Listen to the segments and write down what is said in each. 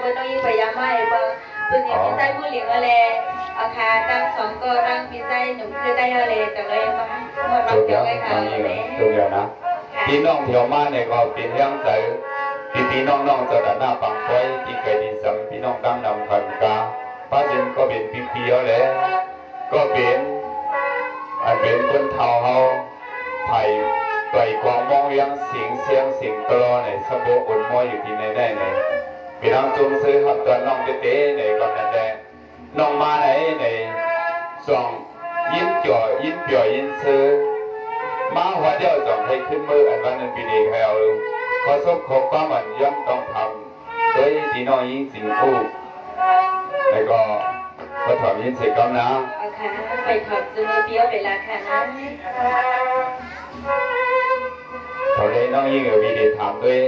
ว่าน้องยิ่งพยายามไม่บางตัวนี้พี่ไส้ผู้หลิงอะไรอาคาตั้งสองก็ร่างพี่ไส้หนุ่มคือได้อะไรกันเลยมาหมดรับเดียวเลยค่ะทุกอย่างนะพี่น้องเที่ยวมาเนี่ยก็เป็นเรื่องใจพี่น้องๆจะด้านหน้าปังไว้ที่เคยดีสังพี่น้องตั้งนำพันกาป้าจินก็เป็นพี่เพียวเลยก็เป็นคนเท่าเฮาไผ่ไต่กองมองยังเสียงตลอดเนี่ยสะโบกอุ่นมอยอยู่ที่ไหนได้เนี่ยพี่น้องจุ่มซื้อหับตัวน้องเต้เนี่ยก็นั่นแหละน้องมาไหนเนี่ยส่องยิ้มจ่อยิ้มเปียวยิ้มซื้อมาหัวเดียวจ่องให้ขึ้นมืออันวันนึงปีนี้ให้เอาขอส่งขอความมันย่อมต้องทำโดยที่น้องยิ่งสิ่งคู่แล้วก็พอถอดยินเสร็จก็นะเอาค่ะไปถอดซูเปียวเวลาค่ะนะตอนนี้น้องยิ่งวิดีถามด้วย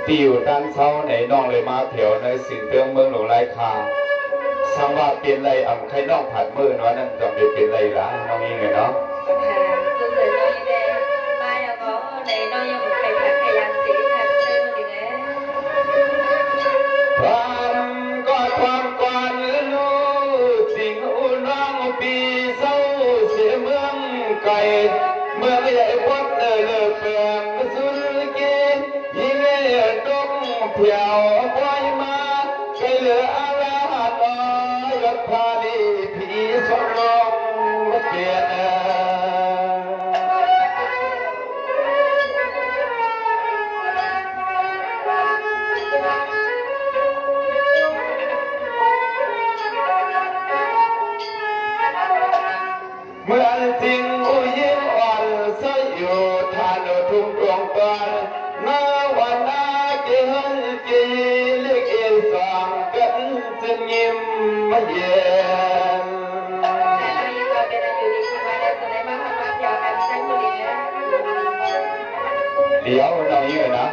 ที่อยู่ด้านเช้าในน้องเลยมาเถียวในสิ่งเตืองเมืองหลวงไรคาสังว่าเป็นไรอ่ำใครน้องผัดมือน้อยนั่นจำเป็นไรล่ะน้องยิ่งเลยเนาะค่ะส่วนน้องยิ่งได้มาแล้วก็ในน้องยิ่งใครผัดใครยันสีค่ะใช่ไหมเนี่ยความก่อนรู้สิ่งอุ่นน้องปีเศร้าเสียเมืองไก่เมืองใหญ่พดเปลืองสุนกียิ่งเอ๋ดงเที่ยวปล่อยมาไกลเหลืออาลาตอยกพาลีผีสมลงเปลี่ยนเมื่อจริงอุยิ้มอ่อนใสอยู่ทานทุ่งดวงตานาวันนาเกี่ยนกี่เล็กเอสองกันจึงยิ้มมาเย็นเดี๋ยวน้องยืนนะ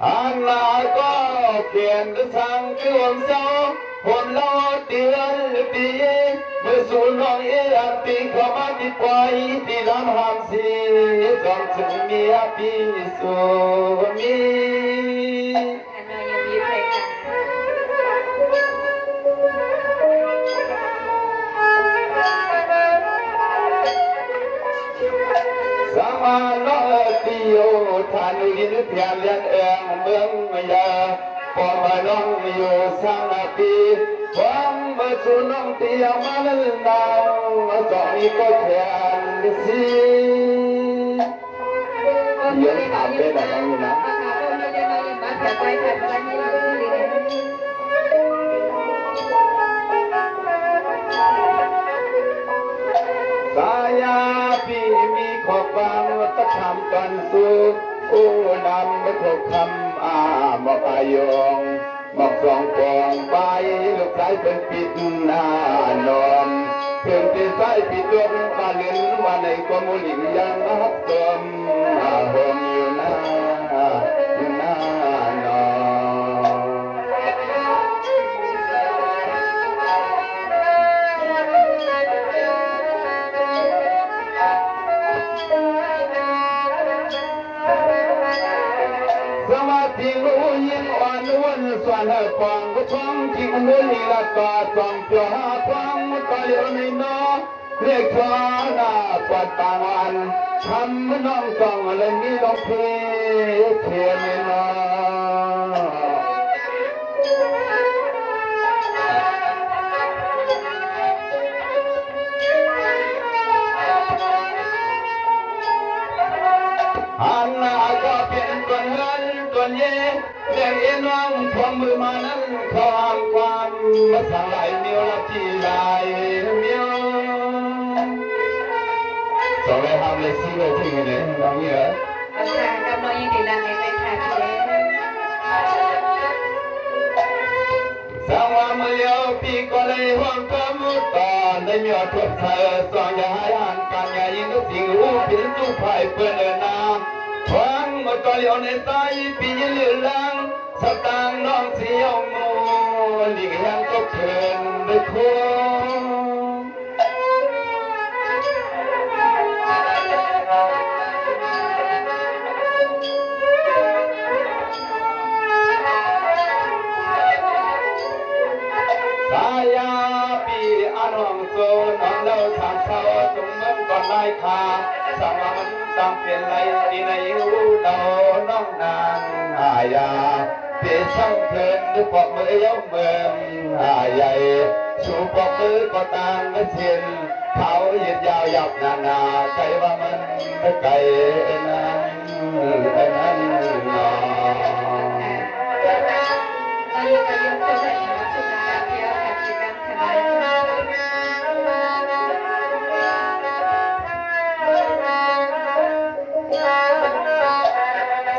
อันนาก็เขียนสั่งคือวันเสาร์ผมเล่าเตือนปีเมื่อสูน้องเอ๋ยปีเข้ามาที่ปล่อยที่ลำหามสีจอมถึงมีปีสูมีสามาโนติโยทานุยินเพียงเลี้ยงเองเมืองยาพอมาน้องอยู่สังปีความเมื่อสูน้องเตียมันนาวจอมีก็แทนสิยังถามได้แบบนี้นะสายาพี่มีขอบความตะคำกันสู้อู้นำมาถกคำบอกอายงบอกสองปองใบลูกชายเป็นปิดหน้านอมเพื่อนที่ใส่ปิดดวงตาเล่นว่าในกมุลิงยังฮักตมหงอยู่หน้านอสมาธิรู้ยิ่งอ่อนวนสวนฟองก็ท้องที่มือละก็จ้องจ่อความก็เลี้ยวในนอเรียกชอหน้าปวดปางวันทำน้องจ้องอะไรมีลงเพเทียนนออันนาก็เป็นตัวเงินตัวเย่เรียกเอ็นน้องพวงมือมานั้นความมาสั่งไหลเมียวละที่ไหลเมียวสองเลยทำเลยซื้อเลยที่เงี้ยน้องเยอะค่ะกำลังยินดีดังในไปค่ะสาวมาเลี้ยวปีก็เลยห่วงกำมุดตอนได้มีอดทบเธอสองอย่าให้อ่านกันอย่ายิงก็สิ่งหูผิดจุกไผ่เปื้อนน้ำฟังมาตอนเลี้ยวในใต้ปียืนหลังสตางน้องเสียวมูหลีกยังก็เพลินได้คง เป็นไรในหูเราน้องนางอาญาเปสังเทินด้วยปอกมือยกเมืองอาใหญ่ชูปอกมือก็ตามไม่เช่นเขายืดยาวยับนาไกลว่ามันไกลนั้นนอ ตอนนี้ก็ยังสมัยมาสุดาเพียวค่ะสิกันขนาด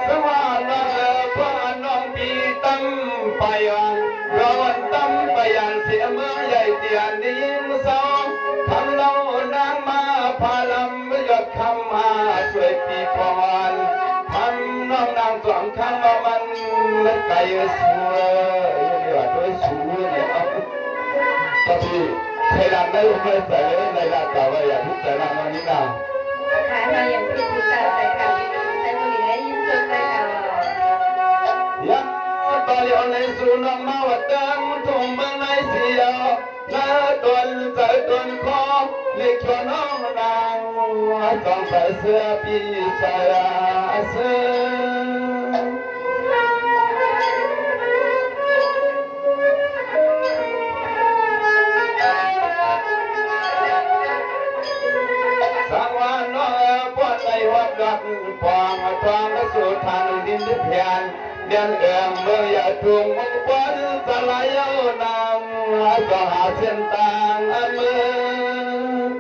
สวรรค์พระน้องปีตั้งไปร้อนตั้งไปยันเสียเมืองใหญ่เตียนนี้สองทำเรานางมาพาลำยอดคำมาสวยปีพรทำน้องนางสองข้างว่ามันไกลสวยเรียกว่าด้วยสูเนี่ยก็พี่ใครดังได้ไม่ใส่เลยในราคาว่าอย่าทุกข์ใจนางนี้นะ ค่ะมาอย่างที่คุณตาใส่ข่าวที่น้องใส่บุหรี่ได้ยินชมได้ค่ะ ยังตอนเลี้ยวในสู่น้องมาวัดดังทุ่งเมืองในเสียวนาตนใจตนคอเรียกชวนน้องนางต้องใส่เสื้อปีใส่เสื้อสังวานน้องปวดในวัดดักฟองฟองสู่ทางดินดิเพียนเดินเอื้อมเมื่ออย่าทุ่งปนสลายเอานางก็หาเส้นทางมือ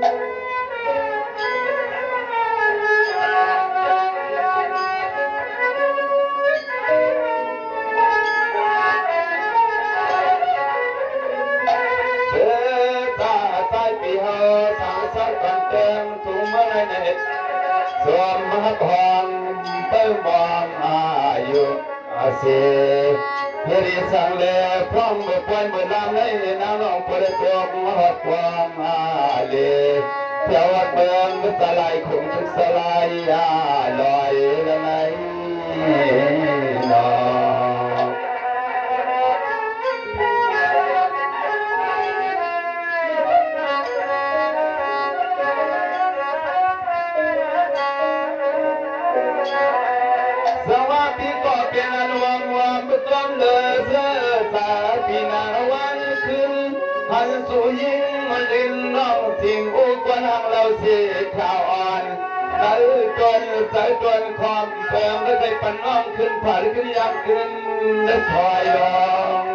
เสือตาใส่ปีหอทางสักกันเต็มทุ่งเมื่อในเน็ตสวมมหกรเติมมองอายุอาเสเฮริสังเลพร้อมเมื่อปล่อยเมื่อนำในน้ำน้องเปิดตัวมหกความอาเลเที่ยววัดเมืองสลายคงทุกสลายลอยละไงนอ สวัสดีก็เป็นอันวังวังต้นเลยเสื้อสาปีนาวันคืนหันสู่ยิงมันลินน้องสิ่งอุกวันหังเราเสียข่าวอ่อนนั่นจนสายจนคอมเติมและได้ปันน้องขึ้นผ่านขึ้นยามขึ้นและถอยลง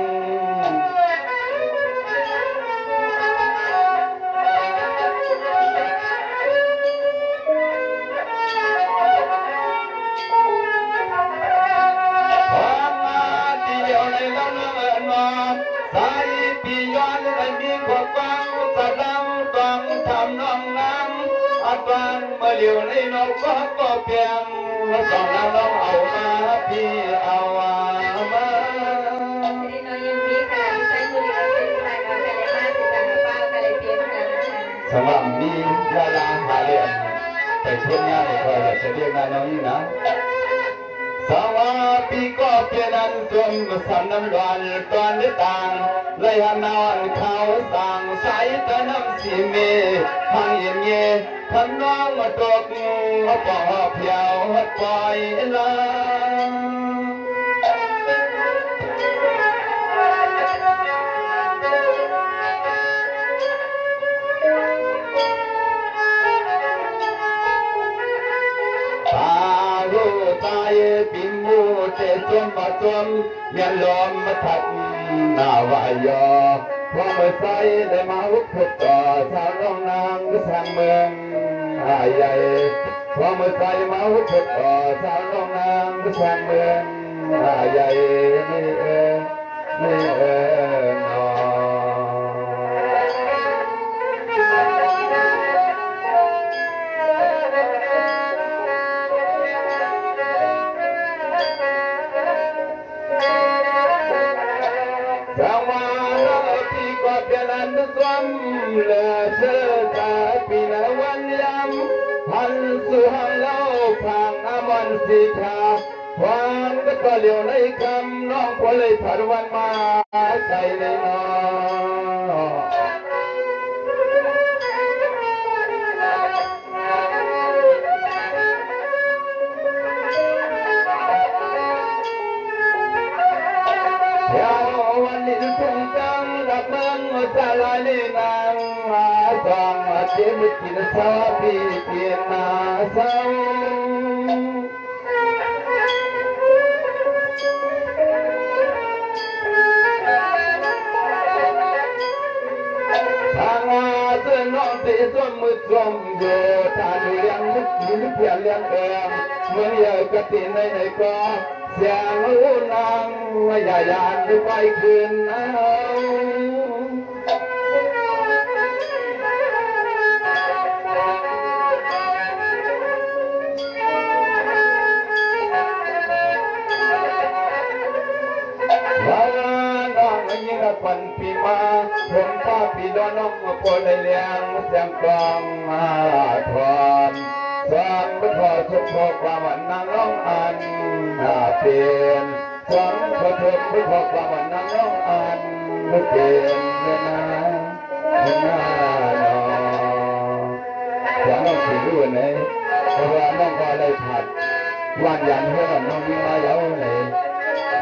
ความมาที่เดียวในลำเนินมาสายปีย้อนได้มีความฟังสะดังต้องทำน้องน้ำอัดวันเมื่อเดียวในนกก็เพียงต้องนำน้องเอามาพี่เอามา สิริโนยิมพีค่ะที่ใช้บุหรี่ก็เป็นรายการกันเลยมากที่ต่างกับเป้ากันเลยเพียงค่ะ สำหรับมียาลาหาเรียนไปช่วยงานคอยจะเรียกนายน้องนี่นะ สวัสดีก็เป็นอันสมสันน้ำดวนตอนได้ต่างเลยหันนอนเขาสั่งใส่ตะน้ำสีเมหังเย็นเย่ทำน้องมาตกปอเพียวปล่อยลา ตาลูตายปิมมูเตจมมาจมเมียนลมมาทัดนาวายอพวงมือใส่ได้มาวุฒิต่อชาวน้องนางสร้างเมืองอาใหญ่พวงมือใส่มาวุฒิต่อชาวน้องนางสร้างเมืองอาใหญ่นี่นี่นอ สวรรค์ที่ก็เป็นอันสมเลเสตาปีนวันยำหันสู่หังเล่าพังอมรสิทาวันก็เลี้ยวในคำน้องพอเลยผัดวันมาใจในน้อง ส สลายนังจังเจมิตินสาปีเปียนาสังทางอาจน้องที่สมมือจมอยู่ทานเลี้ยงลึกลึกเพียงเลี้ยงเองเมื่อเยอะกติในก็เสียงรู้นางอย่ายานไปคืนเอาปันปีมาผมป้าปีดอนน้องมาโปรยเลี้ยงเสียงกลองมาทอนสวงบุทอสุขความวันนางร้องอันเปลี่ยนสวงบุทอบุทอความวันนางร้องอันเปลี่ยนเนาน้องสวงน้องสีรุ่นเลยเพราะว่าน้องก็เลยผัดวันยันเพื่อนน้องมีมาเยาว์เลย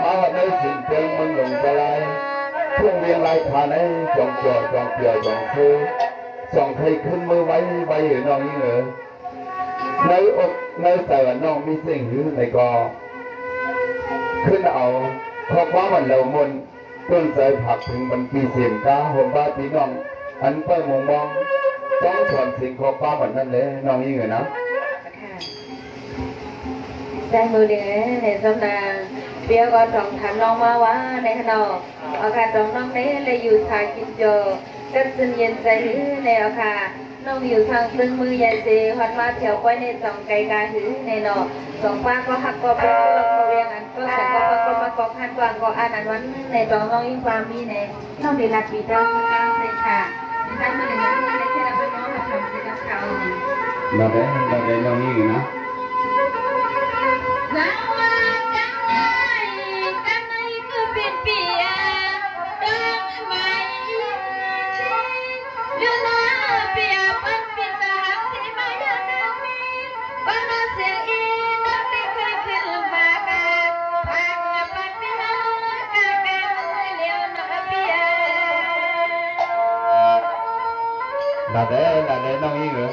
มาวันนี้สิ่งเพียงมึงหลงไปเลยทุ่งเรียงลายผ่านไอ้จองเกี่ยวจองเกี่ยวจองซื้อส่องใครขึ้นมือไว้ไว้อยู่น้องยิ่งเหรอในอกในใส่น้องมีสิ่งหรือในกอขึ้นเอาเพราะว่ามันเรามนต้นใส่ผักถึงมันปีเสียงก้าหัวบ้าพี่น้องอันเปิ้ลมองมองจ้องส่วนสิ่งของป้าเหมือนนั่นเลยน้องยิ่งเหรอนะได้มือเดียวในสำนักเบียก็ต้องทำน้องมาว่าในขนมเอาค่ะต้องน้องนี้เลยอยู่ทางกินโจก็จึงเย็นใจหื้อในเอาค่ะน้องอยู่ทางซึ่งมือใหญ่เสียหัดมาเที่ยวไปในสองไกลกาหื้อในนอสองป้าก็หักก็เป็นตัวเขาเรียงอันก็แต่ก็มาก็ขันกวางก็อ่านอันวันในตองน้องยิ่งความมีในน้องดีลัดปีเตอร์ข้างล่างใส่ค่ะใส่มาในนั้นในที่เราเป็นน้องเราทำสิกับเขาเราได้น้องยิ่งนะlà đểน้องยิ่งเหรอ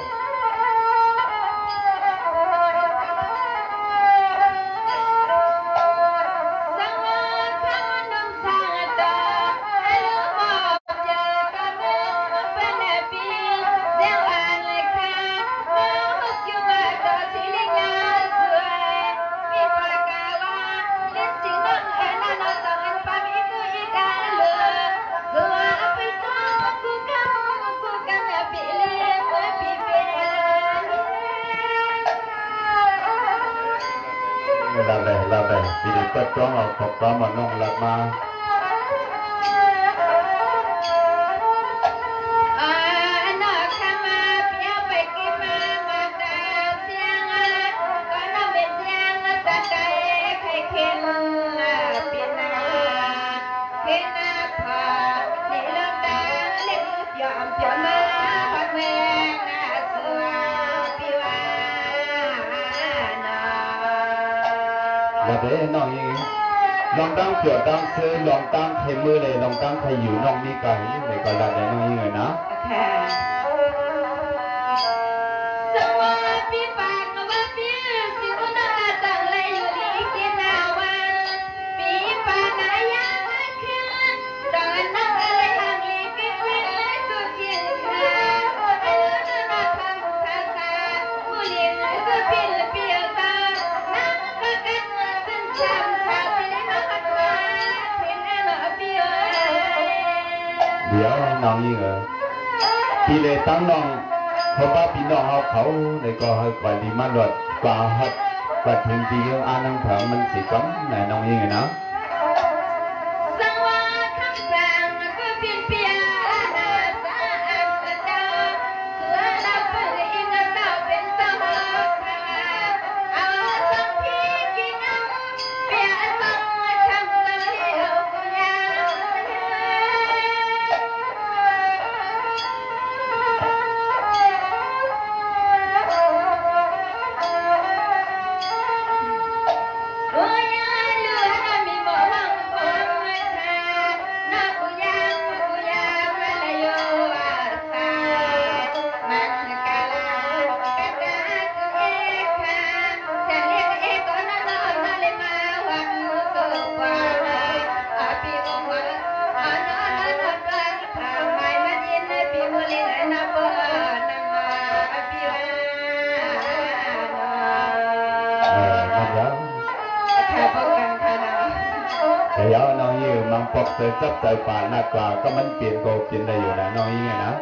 là về vì tất cả họ có mà nông lạc mà là đểน้องยิ่งลองตั้งเกี่ยวตั้งซื้อลองตั้งใครมือเลยลองตั้งใครอยู่น้องมีไก่ในก็ละเดี๋ยวน้องยิ่งเลยนะเดี๋ยวน้องยิ่งเหรอพี่เลยตั้งน้องเพราะว่าพี่น้องเขาในก็ให้กว่าดีมาหลดกว่าหัดกว่าถึงที่ยังอ่านหนังสือมันสิก้องไหนน้องยิ่งเหรอนะโอ้ยลือนะมีโม แต่ยาวน้องยืมมังปอกเตยจับใจป่านหน้ากลาก็มันเปลี่ยนโกกินได้อยู่นะน้องยิ่งไงนะ